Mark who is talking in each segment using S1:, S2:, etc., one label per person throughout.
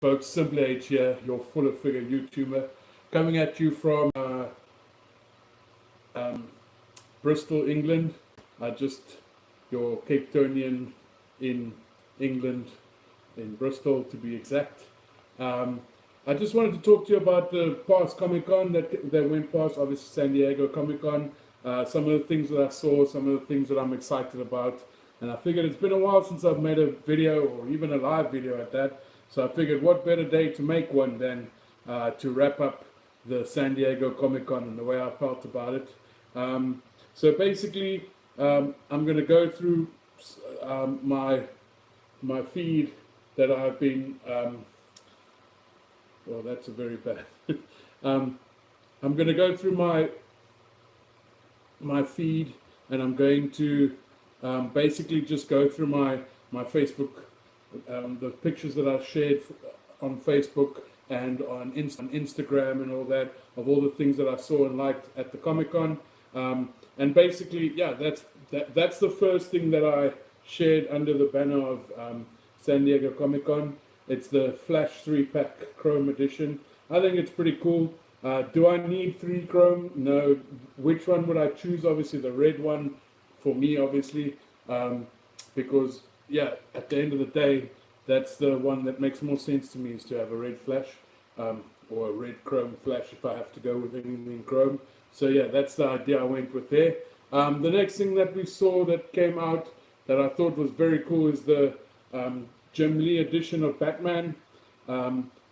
S1: Folks, Simply H here, your fuller figure YouTuber, coming at you from um, Bristol, England. Just your Cape Townian in England, in Bristol to be exact. I just wanted to talk to you about the past Comic Con that went past, obviously San Diego Comic Con. Some of the things that I saw, some of the things that I'm excited about. And I figured it's been a while since I've made a video, or even a live video at that. So I figured what better day to make one than to wrap up the San Diego Comic Con and the way I felt about it. So basically, I'm going to go through my feed that I've been. Well, that's a very bad. I'm going to go through my feed, and I'm going to basically just go through my Facebook, the pictures that I shared on Facebook and on Instagram and all that, of all the things that I saw and liked at the Comic Con. And basically, yeah, that's the first thing that I shared under the banner of San Diego Comic Con. It's the Flash 3-pack Chrome edition. I think it's pretty cool. Do I need 3 Chrome? No. Which one would I choose? Obviously the red one for me, obviously, because, yeah, at the end of the day, that's the one that makes more sense to me, is to have a red Flash, or a red Chrome Flash if I have to go with anything Chrome. So, yeah, that's the idea I went with there. The next thing that we saw that came out that I thought was very cool is the Jim Lee edition of Batman.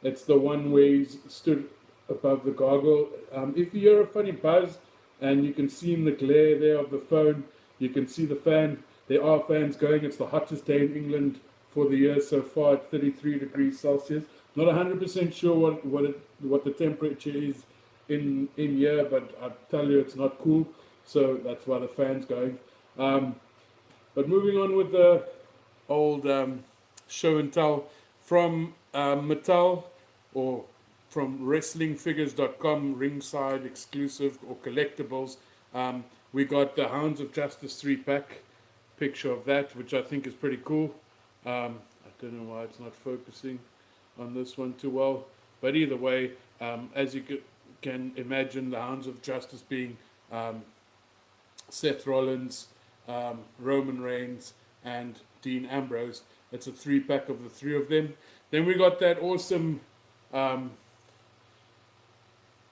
S1: It's the one where he's stood above the gargoyle. If you hear a funny buzz and you can see in the glare there of the phone, you can see the fan. There are fans going. It's the hottest day in England for the year so far at 33 degrees Celsius. Not 100% sure what the temperature is in here, but I tell you it's not cool. So that's why the fan's going. But moving on with the old show and tell from Mattel, or from WrestlingFigures.com, ringside exclusive or collectibles. We got the Hounds of Justice 3-pack picture of that, which I think is pretty cool. I don't know why it's not focusing on this one too well, but either way, as you can imagine, the Hounds of Justice being Seth Rollins, Roman Reigns, and Dean Ambrose. It's a 3-pack of the 3 of them. Then we got that awesome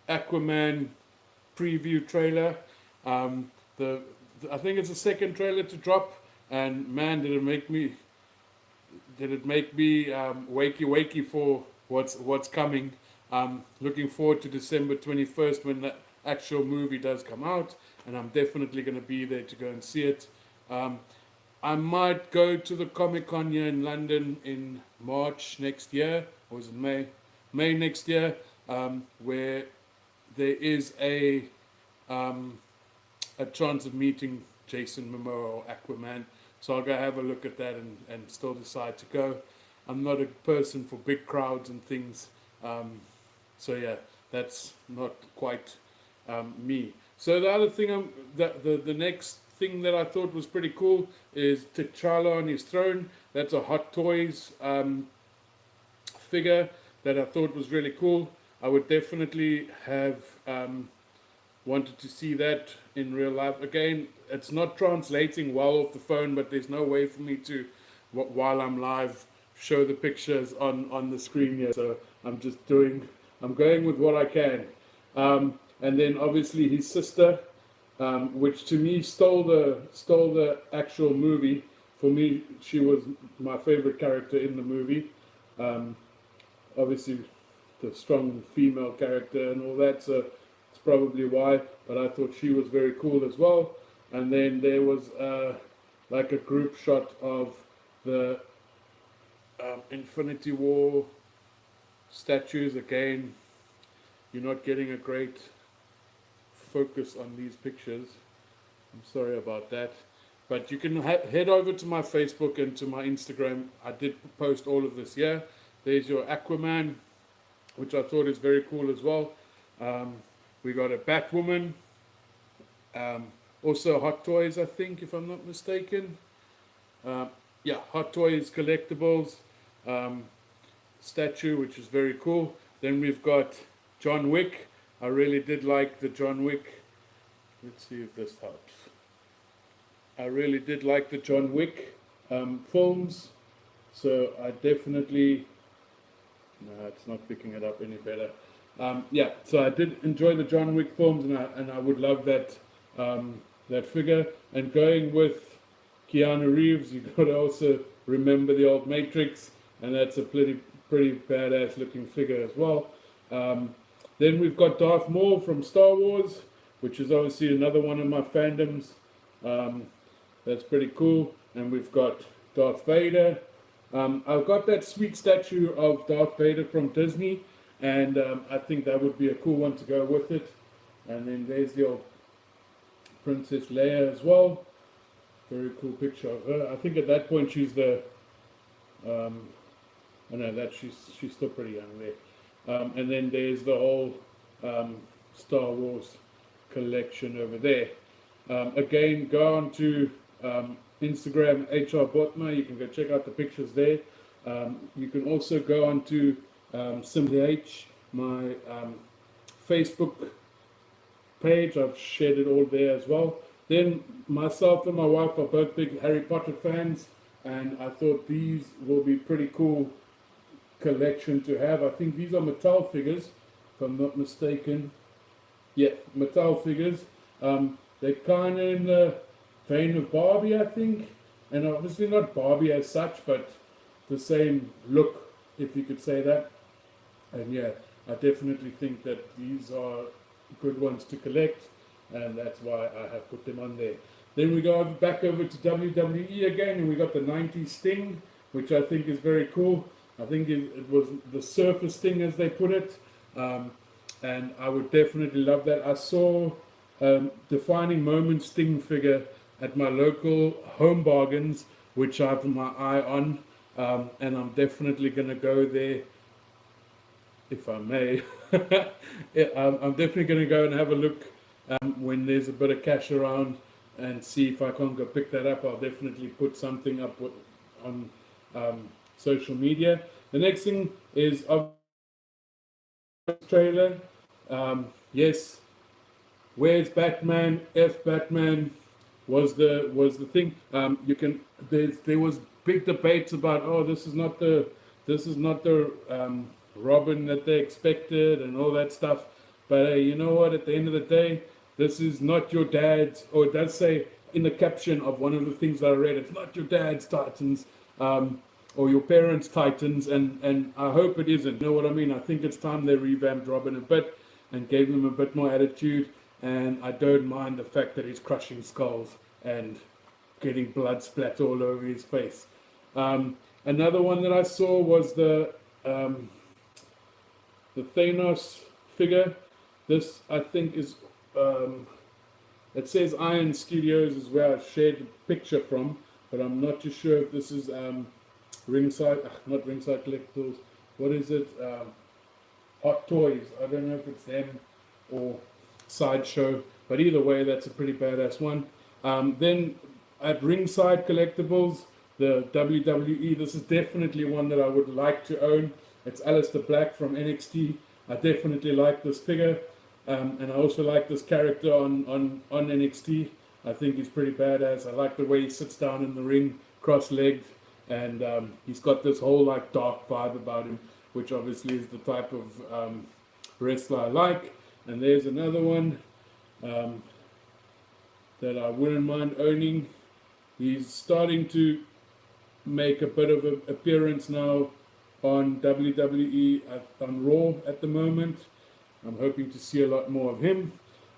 S1: Aquaman preview trailer. I think it's the second trailer to drop, and man, did it make me wakey for what's coming. Looking forward to December 21st when the actual movie does come out, and I'm definitely going to be there to go and see it. I might go to the Comic Con here in London in March next year, or is it May? May next year, where there is a chance of meeting Jason Momoa or Aquaman. So I'll go have a look at that and still decide to go. I'm not a person for big crowds and things. So yeah, that's not quite me. So the other thing, the next thing that I thought was pretty cool is T'Challa on his throne. That's a Hot Toys figure that I thought was really cool. I would definitely have wanted to see that in real life. Again, it's not translating well off the phone, but there's no way for me to, while I'm live, show the pictures on the screen here. So I'm going with what I can. And then obviously his sister, which to me stole the actual movie. For me, she was my favorite character in the movie. Obviously, the strong female character and all that, so it's probably why. But I thought she was very cool as well. And then there was like a group shot of the Infinity War statues. Again, you're not getting a great focus on these pictures. I'm sorry about that. But you can head over to my Facebook and to my Instagram. I did post all of this here. There's your Aquaman, which I thought is very cool as well. We got a Batwoman. Also Hot Toys, I think, if I'm not mistaken. Yeah, Hot Toys collectibles. statue, which is very cool. Then we've got John Wick. I really did like the John Wick. Let's see if this helps. I really did like the John Wick films. So I definitely... No, it's not picking it up any better. Yeah, so I did enjoy the John Wick films, and I would love that that figure. And going with Keanu Reeves, you've got to also remember the old Matrix, and that's a pretty badass looking figure as well. Then we've got Darth Maul from Star Wars, which is obviously another one of my fandoms. That's pretty cool. And we've got Darth Vader. I've got that sweet statue of Darth Vader from Disney, and I think that would be a cool one to go with it. And then there's the old Princess Leia as well. Very cool picture of her. I think at that point she's the... I know that she's still pretty young there. And then there's the whole Star Wars collection over there. Again, go on to Instagram, HR Botma. You can go check out the pictures there. You can also go on to Simply H, my Facebook page. I've shared it all there as well. Then myself and my wife are both big Harry Potter fans, and I thought these will be pretty cool collection to have. I think these are Mattel figures, if I'm not mistaken. Yeah, Mattel figures. They're kind of in the vein of Barbie, I think, and obviously not Barbie as such, but the same look, if you could say that. And yeah, I definitely think that these are good ones to collect, and that's why I have put them on there. Then we go back over to WWE again, and we got the 90s Sting, which I think is very cool. I think it was the Surfer Sting, as they put it, and I would definitely love that. I saw Defining Moment Sting figure at my local Home Bargains, which I have my eye on, and I'm definitely going to go there, if I may. I'm definitely going to go and have a look when there's a bit of cash around, and see if I can't go pick that up. I'll definitely put something up on social media. The next thing is a trailer. Yes, where's Batman? F Batman was the thing. There was big debates about, oh, this is not the Robin that they expected and all that stuff. But hey, you know what? At the end of the day, this is not your dad's, or it does say in the caption of one of the things that I read, it's not your dad's Titans, or your parents' Titans, and I hope it isn't. You know what I mean? I think it's time they revamped Robin a bit and gave him a bit more attitude, and I don't mind the fact that he's crushing skulls and getting blood splat all over his face. Another one that I saw was the Thanos figure. This, I think, is it says Iron Studios is where I shared the picture from, but I'm not too sure if this is not Ringside Collectibles. What is it? Hot Toys. I don't know if it's them or Sideshow, but either way, that's a pretty badass one. Then at Ringside Collectibles, the WWE, this is definitely one that I would like to own. It's Aleister Black from NXT. I definitely like this figure, and I also like this character on NXT. I think he's pretty badass. I like the way he sits down in the ring, cross-legged, and he's got this whole like dark vibe about him, which obviously is the type of wrestler I like. And there's another one that I wouldn't mind owning. He's starting to make a bit of an appearance now on WWE on Raw at the moment. I'm hoping to see a lot more of him.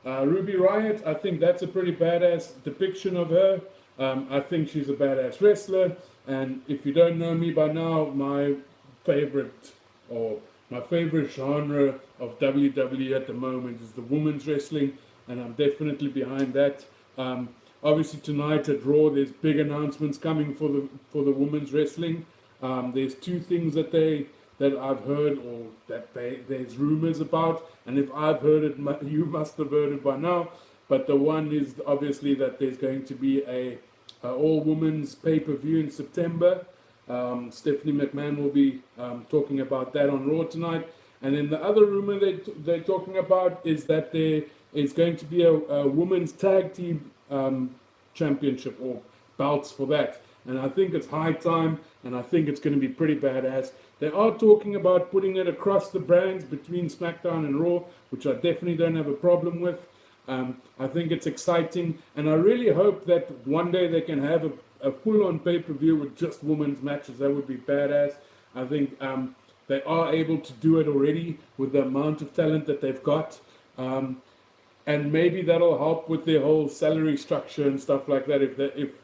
S1: Ruby Riott, I think that's a pretty badass depiction of her. I think she's a badass wrestler, and if you don't know me by now, my favorite genre of WWE at the moment is the women's wrestling, and I'm definitely behind that. Obviously tonight at Raw, there's big announcements coming for the women's wrestling. There's two things that I've heard, or that there's rumors about, and if I've heard it, you must have heard it by now. But the one is obviously that there's going to be a all women's pay-per-view in September, Stephanie McMahon will be talking about that on Raw tonight. And then the other rumor they're talking about is that there is going to be a women's tag team championship or belts for that. And I think it's high time, and I think it's going to be pretty badass. They are talking about putting it across the brands between SmackDown and Raw, which I definitely don't have a problem with. I think it's exciting, and I really hope that one day they can have a full-on pay-per-view with just women's matches. That would be badass. I think they are able to do it already with the amount of talent that they've got. And maybe that'll help with their whole salary structure and stuff like that.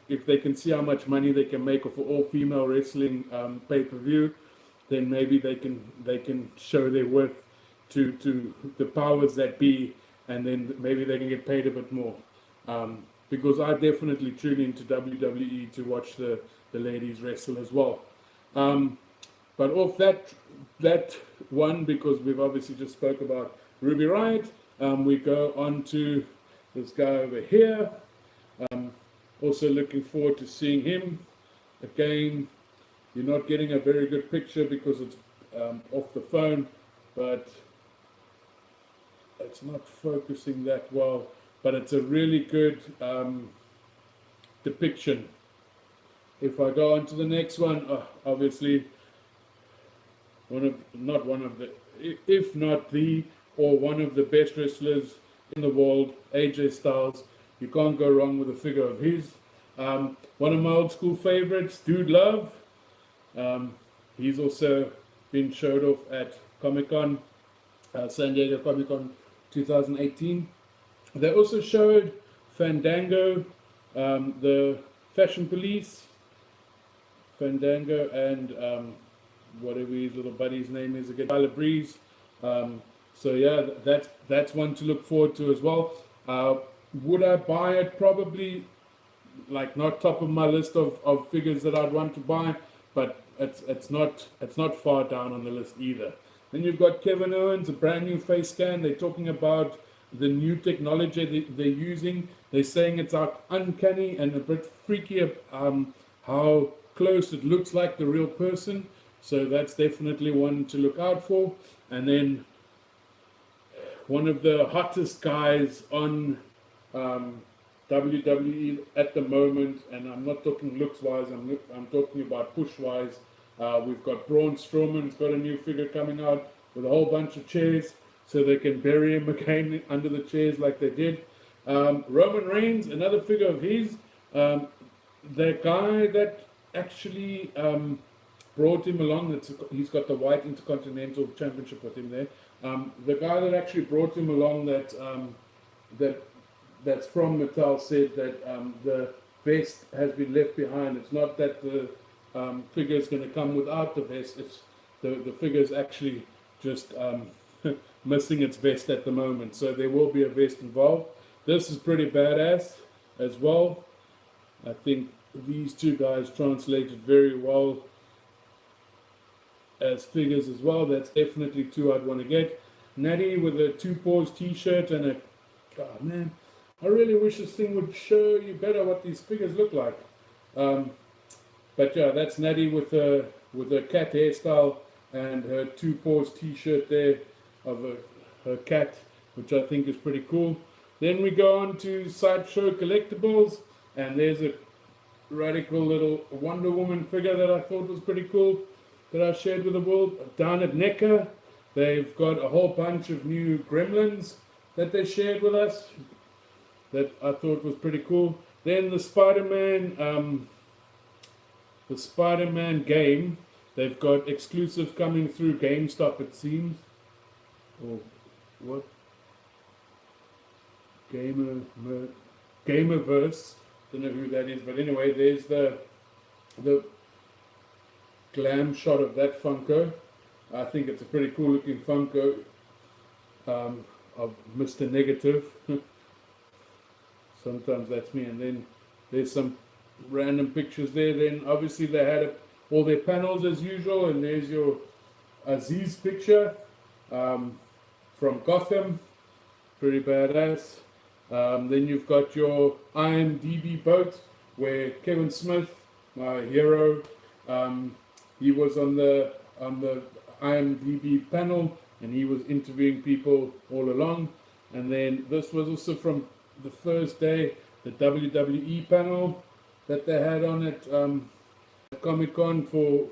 S1: If they can see how much money they can make off an all-female wrestling pay-per-view, then maybe they can show their worth to the powers that be, and then maybe they can get paid a bit more. Because I definitely tune into WWE to watch the ladies wrestle as well. But off that one, because we've obviously just spoke about Ruby Riott, we go on to this guy over here. Also looking forward to seeing him. Again, you're not getting a very good picture because it's off the phone, but it's not focusing that well. But it's a really good depiction. If I go on to the next one, obviously, if not the, or one of the best wrestlers in the world, AJ Styles. You can't go wrong with a figure of his. One of my old school favorites, Dude Love. He's also been showed off at Comic-Con, San Diego Comic-Con 2018. They also showed Fandango, the Fashion Police, Fandango, and whatever his little buddy's name is again, Tyler Breeze. So yeah, that's one to look forward to as well. Would I buy it? Probably, like, not top of my list of figures that I'd want to buy, but it's not far down on the list either. Then you've got Kevin Owens, a brand new face scan. They're talking about the new technology they're using. They're saying it's uncanny and a bit freaky how close it looks like the real person. So that's definitely one to look out for. And then one of the hottest guys on WWE at the moment, and I'm not talking looks-wise, I'm talking about push-wise. We've got Braun Strowman's got a new figure coming out with a whole bunch of chairs, so they can bury him again under the chairs like they did. Roman Reigns, another figure of his. The guy that actually brought him along, he's got the White Intercontinental Championship with him there. The guy that actually brought him along that's from Mattel said that the vest has been left behind. It's not that the figure is going to come without the vest. It's the figure is actually just missing its vest at the moment. So there will be a vest involved. This is pretty badass as well. I think these two guys translated very well as figures as well. That's definitely two I'd want to get. Natty with a Two Paws t-shirt and God man, I really wish this thing would show you better what these figures look like. But yeah, that's Natty with a cat hairstyle and her Two Paws t-shirt there of her cat, which I think is pretty cool. Then we go on to Sideshow Collectibles, and there's a radical little Wonder Woman figure that I thought was pretty cool that I shared with the world. Down at NECA, they've got a whole bunch of new Gremlins that they shared with us that I thought was pretty cool. Then the Spider-Man game, they've got exclusives coming through GameStop, it seems. Or what? Gamerverse. Don't know who that is, but anyway, there's the glam shot of that Funko. I think it's a pretty cool looking Funko of Mr. Negative. Sometimes that's me. And then there's some random pictures there. Then obviously they had all their panels as usual, and there's your Aziz picture from Gotham, pretty badass. Then you've got your IMDb boat where Kevin Smith, my hero, He was on the IMDb panel, and he was interviewing people all along. And then this was also from the first day, the WWE panel that they had on at Comic Con for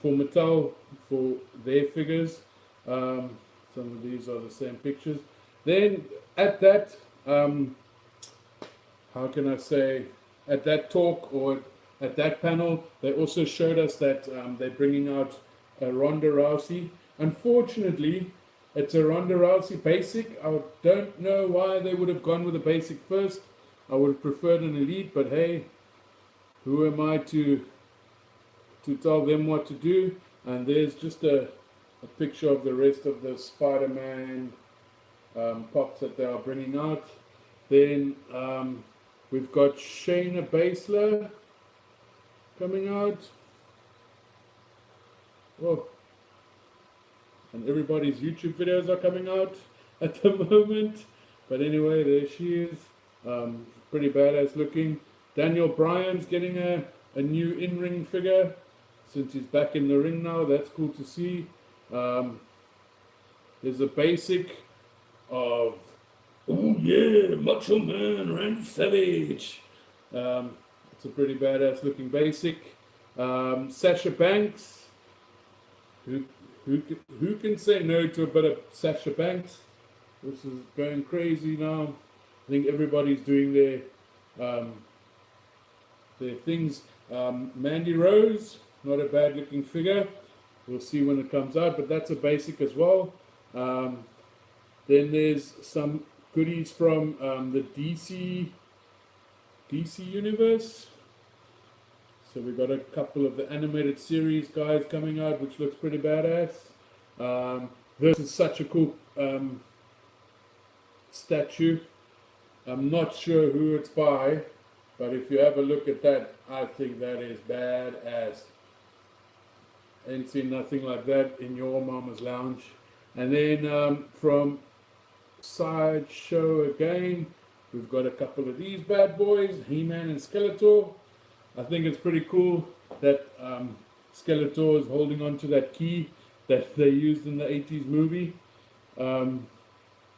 S1: Mattel for their figures. Some of these are the same pictures. Then at that, how can I say, at that talk or at that panel, they also showed us that they're bringing out a Ronda Rousey. Unfortunately, it's a Ronda Rousey basic. I don't know why they would have gone with a basic first. I would have preferred an elite, but hey, who am I to tell them what to do? And there's just a picture of the rest of the Spider-Man pops that they are bringing out. Then we've got Shayna Baszler coming out. Whoa. And everybody's YouTube videos are coming out at the moment. But anyway, there she is. Pretty badass looking. Daniel Bryan's getting a new in-ring figure since he's back in the ring now. That's cool to see. There's a basic of, oh yeah, Macho Man Randy Savage. It's a pretty badass looking basic. Sasha Banks. Who can say no to a bit of Sasha Banks? This is going crazy now. I think everybody's doing their things. Mandy Rose, not a bad looking figure. We'll see when it comes out, but that's a basic as well. Then there's some goodies from the DC universe. So we've got a couple of the animated series guys coming out, which looks pretty badass. This is such a cool statue. I'm not sure who it's by, but if you have a look at that, I think that is badass. Ain't seen nothing like that in your mama's lounge. And then from Sideshow again, we've got a couple of these bad boys, He-Man and Skeletor. I think it's pretty cool that Skeletor is holding on to that key that they used in the 80s movie. Then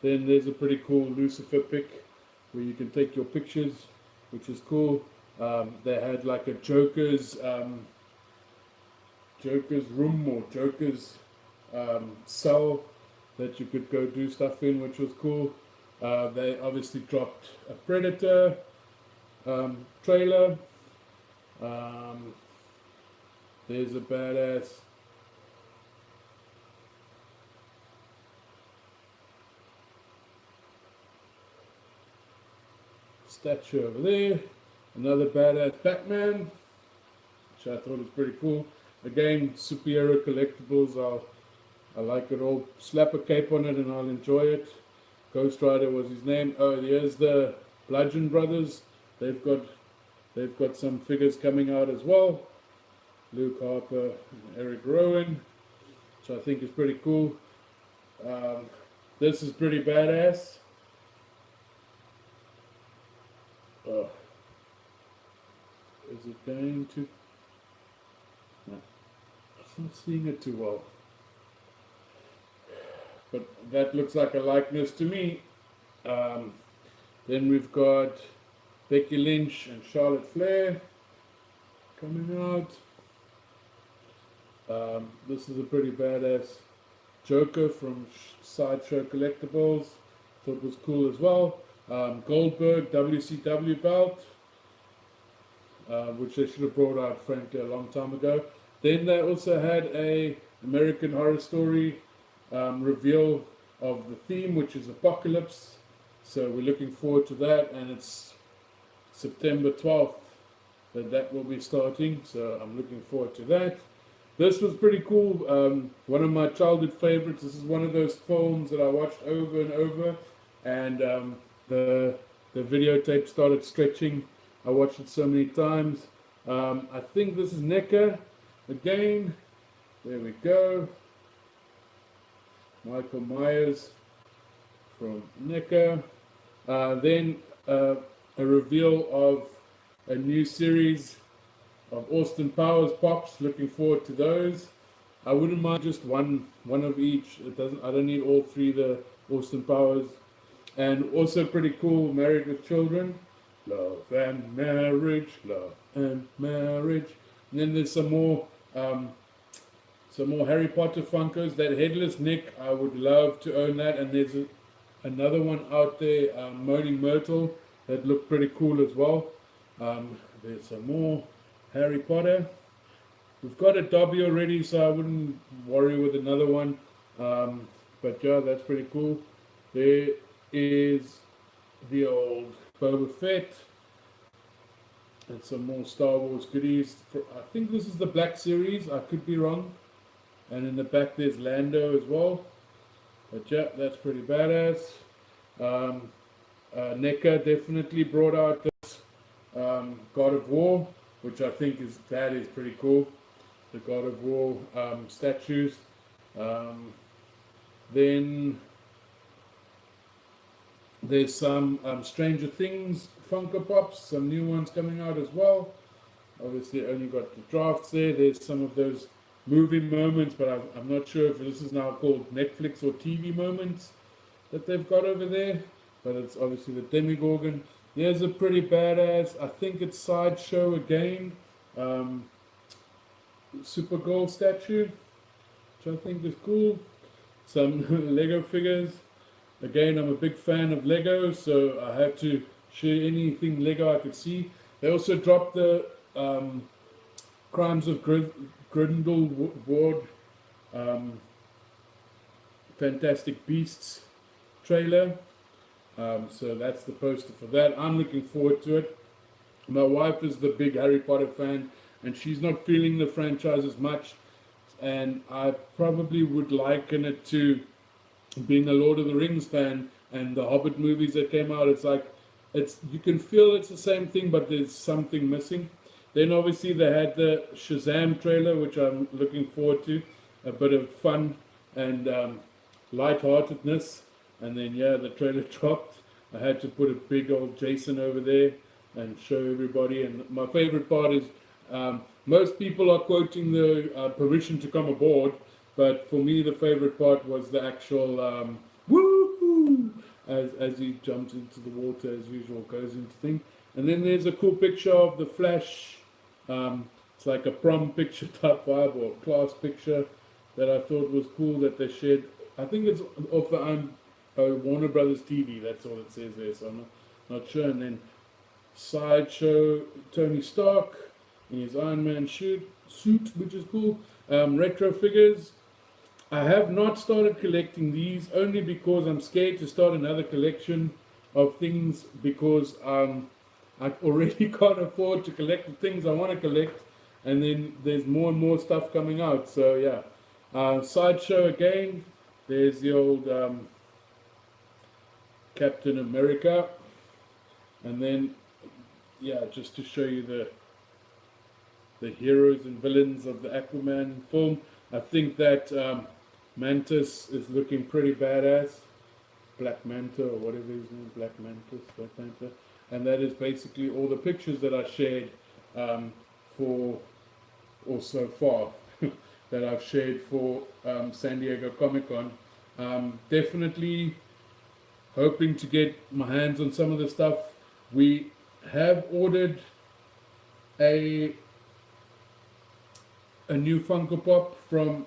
S1: there's a pretty cool Lucifer pick where you can take your pictures, which is cool. They had like a Joker's room or Joker's cell that you could go do stuff in, which was cool. They obviously dropped a Predator trailer. There's a badass statue over there. Another badass Batman, which I thought was pretty cool. Again, superhero collectibles. I like it all. Slap a cape on it and I'll enjoy it. Ghost Rider was his name. Oh, there's the Bludgeon Brothers. They've got some figures coming out as well. Luke Harper and Eric Rowan, which I think is pretty cool. This is pretty badass. Oh. Is it going to? No, I'm not seeing it too well. But that looks like a likeness to me. Then we've got Becky Lynch and Charlotte Flair coming out. This is a pretty badass Joker from Sideshow Collectibles. Thought it was cool as well. Goldberg WCW belt, which they should have brought out, frankly, a long time ago. Then they also had a American Horror Story reveal of the theme, which is Apocalypse. So we're looking forward to that, and it's September 12th that will be starting. So I'm looking forward to that. This was pretty cool. One of my childhood favorites. This is one of those films that I watched over and over, and the videotape started stretching. I watched it so many times. I think this is NECA again. There we go. Michael Myers from NECA. Then a reveal of a new series of Austin Powers pops. Looking forward to those. I wouldn't mind just one of each. It doesn't. I don't need all three. The Austin Powers, and also pretty cool. Married with Children, love and marriage, love and marriage. And then there's some more Harry Potter Funkos. That Headless Nick, I would love to own that. And there's another one out there, Moaning Myrtle, that looked pretty cool as well. There's some more Harry Potter. We've got a Dobby already, so I wouldn't worry with another one. But yeah, that's pretty cool. There is the old Boba Fett and some more Star Wars goodies. I think this is the Black Series. I could be wrong. And in the back there's Lando as well. But yeah, that's pretty badass. NECA definitely brought out this God of War, which I think is pretty cool. The God of War statues. Then there's some Stranger Things Funko Pops, some new ones coming out as well. Obviously, only got the drafts there. There's some of those movie moments, but I'm not sure if this is now called Netflix or TV moments that they've got over there. But it's obviously the Demogorgon. There's a pretty badass, I think it's Sideshow again, Supergirl statue, which I think is cool. Some Lego figures. Again, I'm a big fan of Lego, so I had to share anything Lego I could see. They also dropped the Crimes of Grindelwald Fantastic Beasts trailer. So that's the poster for that. I'm looking forward to it. My wife is the big Harry Potter fan, and she's not feeling the franchise as much. And I probably would liken it to being a Lord of the Rings fan and the Hobbit movies that came out. It's like, you can feel it's the same thing, but there's something missing. Then obviously they had the Shazam trailer, which I'm looking forward to. A bit of fun and lightheartedness. And then, yeah, the trailer dropped. I had to put a big old Jason over there and show everybody. And my favorite part is most people are quoting the permission to come aboard. But for me, the favorite part was the actual woo as he jumps into the water as usual, goes into thing. And then there's a cool picture of the Flash. It's like a prom picture type vibe or class picture that I thought was cool that they shared. I think it's off the Warner Brothers TV. That's all it says there, so I'm not sure. And then Sideshow Tony Stark in his Iron Man suit, which is cool. Retro figures. I have not started collecting these only because I'm scared to start another collection of things because I already can't afford to collect the things I want to collect, and then there's more and more stuff coming out. So yeah, Sideshow again. There's the old Captain America, and then yeah, just to show you the heroes and villains of the Aquaman film. I think that Mantis is looking pretty badass. Black Manta or whatever his name, Black Manta. And that is basically all the pictures that I shared so far that I've shared for San Diego Comic-Con. Definitely hoping to get my hands on some of the stuff. We have ordered a new Funko Pop from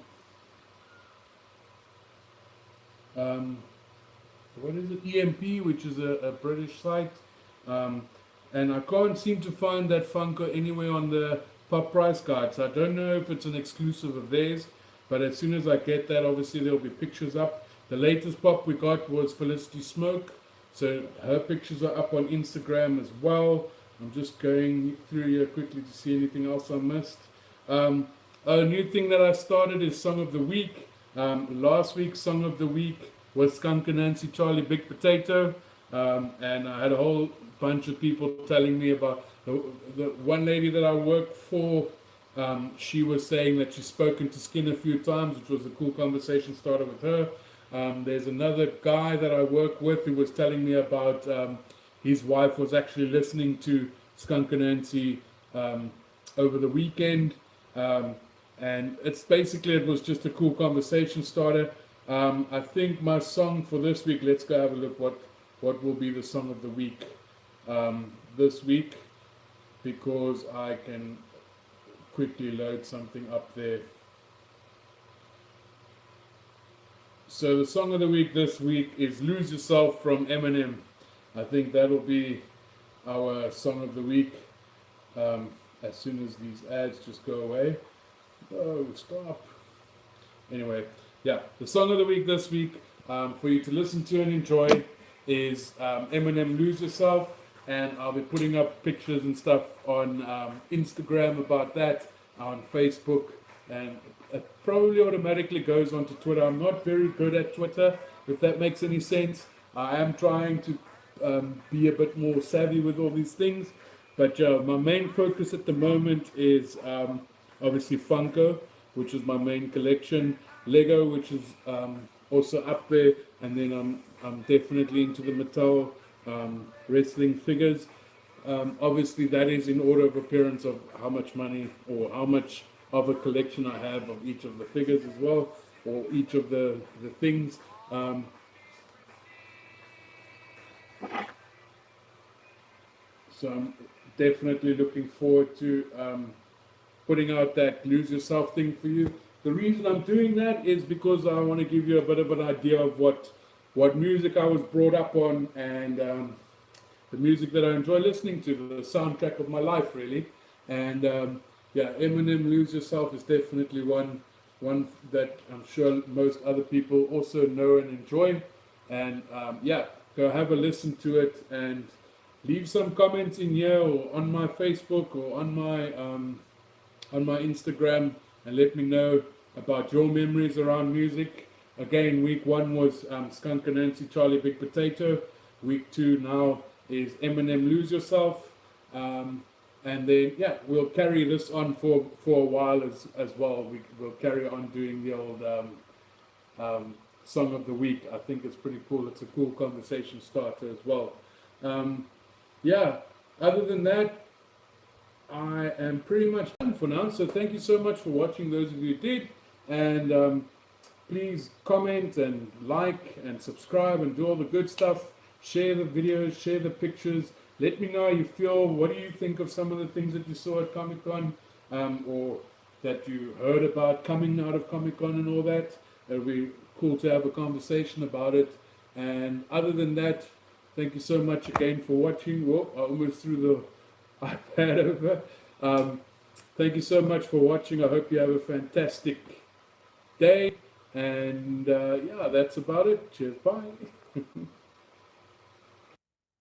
S1: what is it? EMP, which is a British site, and I can't seem to find that Funko anywhere on the Pop Price Guide. So I don't know if it's an exclusive of theirs, but as soon as I get that, obviously there'll be pictures up. The latest pop we got was Felicity Smoke, so her pictures are up on Instagram as well. I'm just going through here quickly to see anything else I missed. A new thing that I started is Song of the Week. Last week's Song of the Week was Skunk and Nancy Charlie Big Potato, and I had a whole bunch of people telling me about the one lady that I work for. She was saying that she's spoken to Skin a few times, which was a cool conversation started with her. There's another guy that I work with who was telling me about his wife was actually listening to Skunk and Nancy over the weekend. And it was just a cool conversation starter. I think my song for this week, let's go have a look what will be the song of the week this week, because I can quickly load something up there. So the song of the week this week is Lose Yourself from Eminem. I think that'll be our song of the week as soon as these ads just go away. Oh, stop. Anyway, yeah, the song of the week this week for you to listen to and enjoy is Eminem Lose Yourself. And I'll be putting up pictures and stuff on Instagram about that, on Facebook, and it probably automatically goes onto Twitter. I'm not very good at Twitter, if that makes any sense. I am trying to be a bit more savvy with all these things, but my main focus at the moment is obviously Funko, which is my main collection, Lego, which is also up there, and then I'm definitely into the Mattel wrestling figures. Obviously that is in order of appearance of how much money or how much of a collection I have of each of the figures as well, or each of the things. So I'm definitely looking forward to putting out that Lose Yourself thing for you. The reason I'm doing that is because I want to give you a bit of an idea of what music I was brought up on, and the music that I enjoy listening to, the soundtrack of my life, really. And yeah, Eminem Lose Yourself is definitely one that I'm sure most other people also know and enjoy. And yeah, go have a listen to it and leave some comments in here or on my Facebook or on my Instagram, and let me know about your memories around music. Again, week 1 was Skunk and Nancy Charlie Big Potato. Week 2 now is Eminem Lose Yourself. And then, yeah, we'll carry this on for a while as well. We'll carry on doing the old song of the week. I think it's pretty cool. It's a cool conversation starter as well. Yeah, other than that, I am pretty much done for now. So thank you so much for watching, those of you who did. And please comment and like and subscribe and do all the good stuff. Share the videos, share the pictures. Let me know how you feel. What do you think of some of the things that you saw at Comic-Con, or that you heard about coming out of Comic-Con and all that? It'll be cool to have a conversation about it. And other than that, thank you so much again for watching. Whoa, I almost threw the iPad over. Thank you so much for watching. I hope you have a fantastic day. And yeah, that's about it. Cheers. Bye.